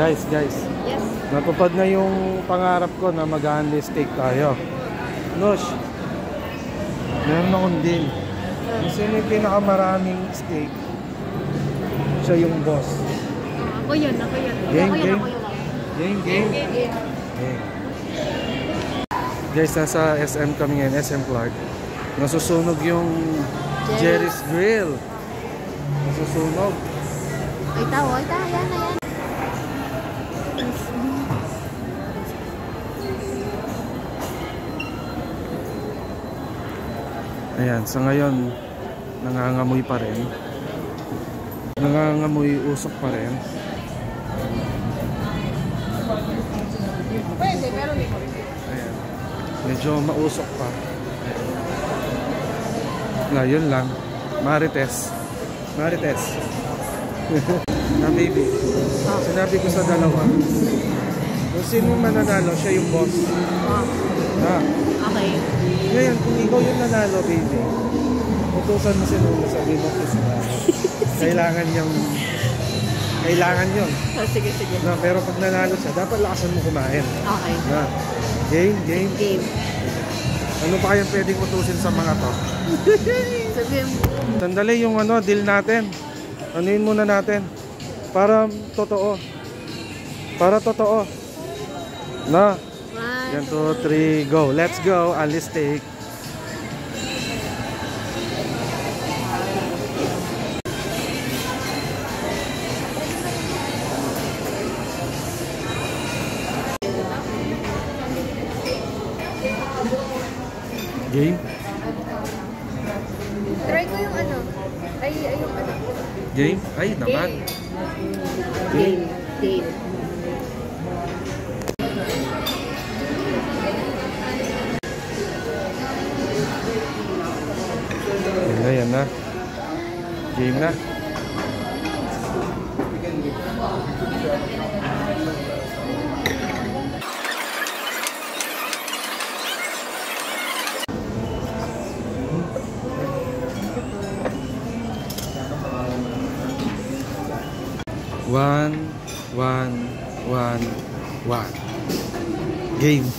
Guys. Yes. Natupad na yung pangarap ko na mag-only steak tayo. Nosh, meron akong deal. Sino yung pinakamaraming steak? Siya yung boss. Ako yun. Game. Guys, nasa SM kami ngayon, SM Clark. Nasusunog yung Jerry's Grill. Nasusunog. Ay, tao. Ayan. Ayan, sa ngayon, nangangamoy pa rin. Nangangamoy usok pa rin. Pwede, meron din. Ayan. Medyo mausok pa. Na, yun lang. Marites. Na baby. Sinabi ko sa dalawa. Kung sino mananalo, siya yung boss. Okay. Ngayon, kung ikaw yung nanalo, baby, utusan mo si Lolo, sabi mo kasi kailangan yun. Sige. No, pero pag nanalo siya, dapat lakasan mo kumain. Okay. Na, game. Ano pa kayang pwedeng utusin sa mga to? Sabihin mo. Sandali yung deal natin. Anuin muna natin. Para totoo. Na. 1, 2, 3, go. Let's go. Only steak. Game? Try ko yung yung Game? Ay, naman. Game. Yan na. Game na. One. Game.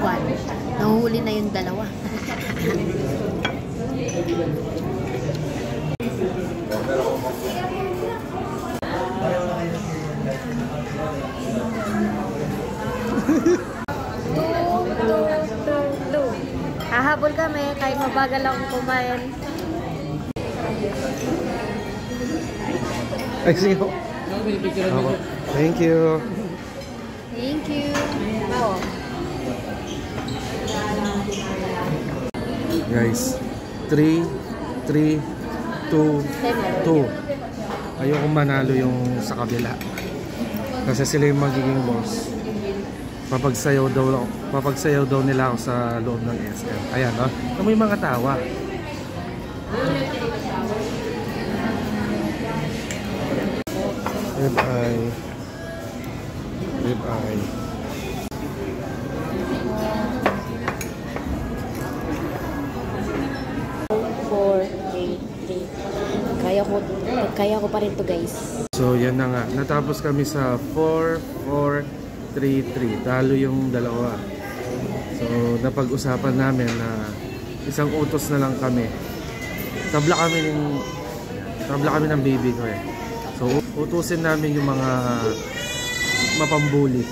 1. Nahuhuli na yung dalawa. Hahabol kami kahit mabagal akong kumain. Ay, sige po. Thank you. Oh. Guys, 3, 2, 2. Ayokong manalo yung sa kabila. Kasi sila yung magiging boss. Papagsayaw daw nila ako sa loob ng SM. Ayan, no? May mga tawa. Rib eye. 4, 8, 3. Kaya ko pa rin to, guys. So, yan na nga. Natapos kami sa 4, 4, 3, 3. Talo yung dalawa. So, napag-usapan namin na isang utos na lang kami. Tabla kami ng baby ko eh. So, utusin namin yung mga mapambuli.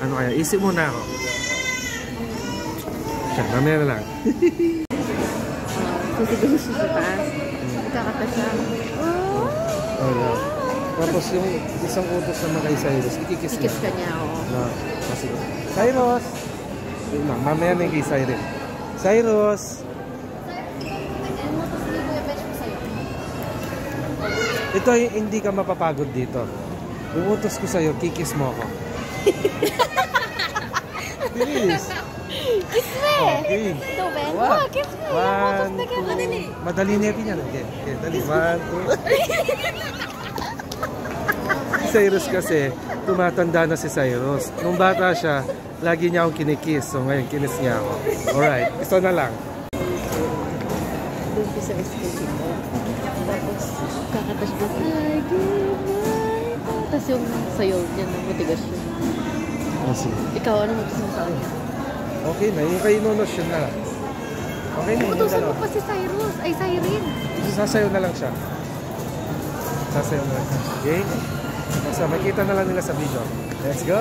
Ano kaya? Isip muna ako. Siya, mamaya na lang. Susiguro siya sa taas. Ikakata siya. Oh, yeah. Tapos yung isang utos naman kay Cyrus, ikikis ka niya, oo. Kasi, Cyrus! Mamaya na yung kay Cyrus. Cyrus! Ito hindi ka mapapagod dito. Yung utos ko sa'yo, kikis mo ako. Please! Kiss me! Okay. Ito, Ben. Oh, kiss me! One, two. Madali na yan. Okay, dali. 1, 2. Cyrus kasi, tumatanda na si Cyrus. Nung bata siya, lagi niya akong kinikiss. So ngayon, kinis niya ako. Alright, isa na lang. Doon sa escape. Tapos, kakatas ko, ay, goodbye. Tapos yung sayo niya ng motivation. Kasi, Ikaw, ano gusto mo sa kanya? okay na, yung kay Nonos yun na. Okay na, yung Utusan mo dalawa. pa si Cyrus. Ay, Cyrene. Sasayaw na lang siya. Sasayaw na lang. Okay? So, makita na lang nila sa video. Let's go!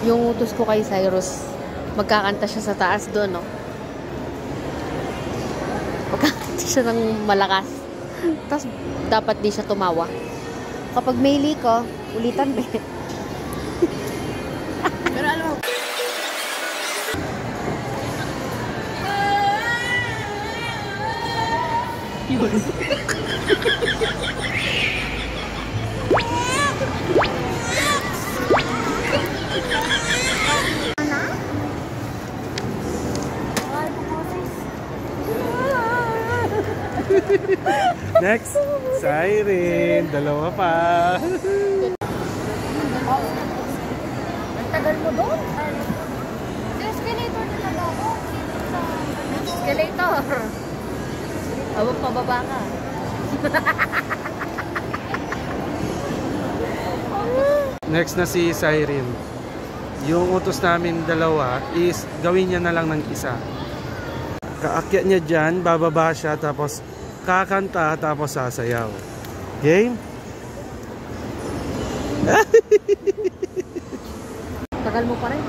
Yung utos ko kay Cyrus, magkakanta siya sa taas doon, no? Magkakanta siya ng malakas. Tapos, dapat di siya tumawa. Kapag may liko, ulitan ba? Pero alam mo, yun. Next, Siren. Dalawa pa. Ang tagal mo doon? Sa escalator na lang ako. Escalator. Abang pababa ka. Next na si Siren. Yung utos namin dalawa is gawin niya na lang ng isa. Kaakyat niya dyan, bababa siya, tapos kakanta, tapos sasayaw. Game? Tagal mo pa rin.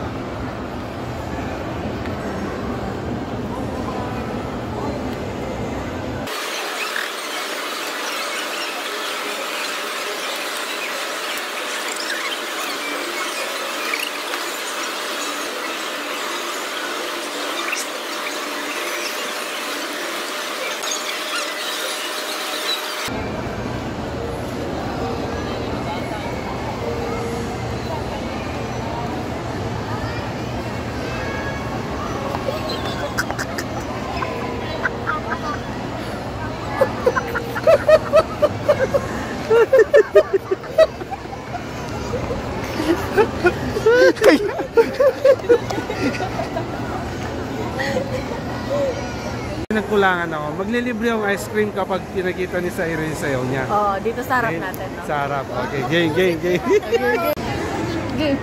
Nagkulangan ako. Maglilibre yung ice cream kapag pinakita ni Siren yung sayaw niya. Oo, dito sa harap Okay? natin, no? Sa harap. Okay, game, game, game. Game.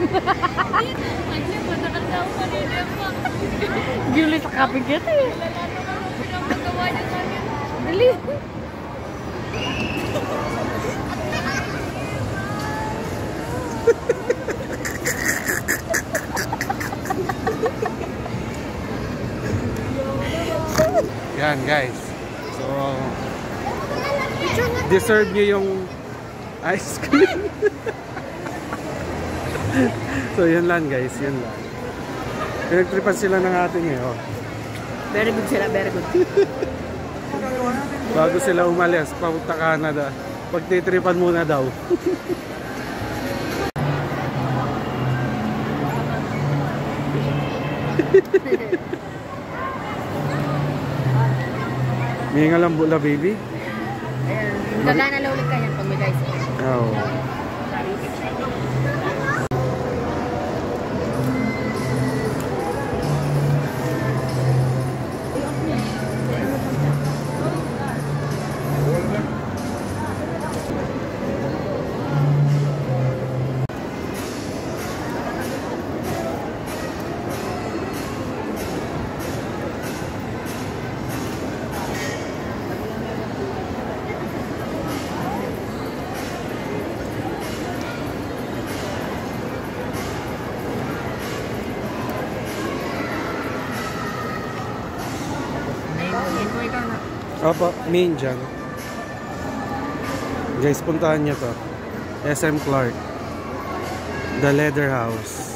Gili sa kapigit eh. Dali. Yan guys. So, deserve nyo yung ice cream. So, yun lang guys. Yun lang. Pinagtripan sila ng ating eh. Oh. Very good sila, very good. Bago sila umalis, papunta Canada. Pagtitripan muna daw. May nga lang bula baby. Ayan. Gagana lang ulit ka yan pag may guys. Oo. Opo, main dyan. Guys, puntahan nyo to. SM Clark. The Leather House.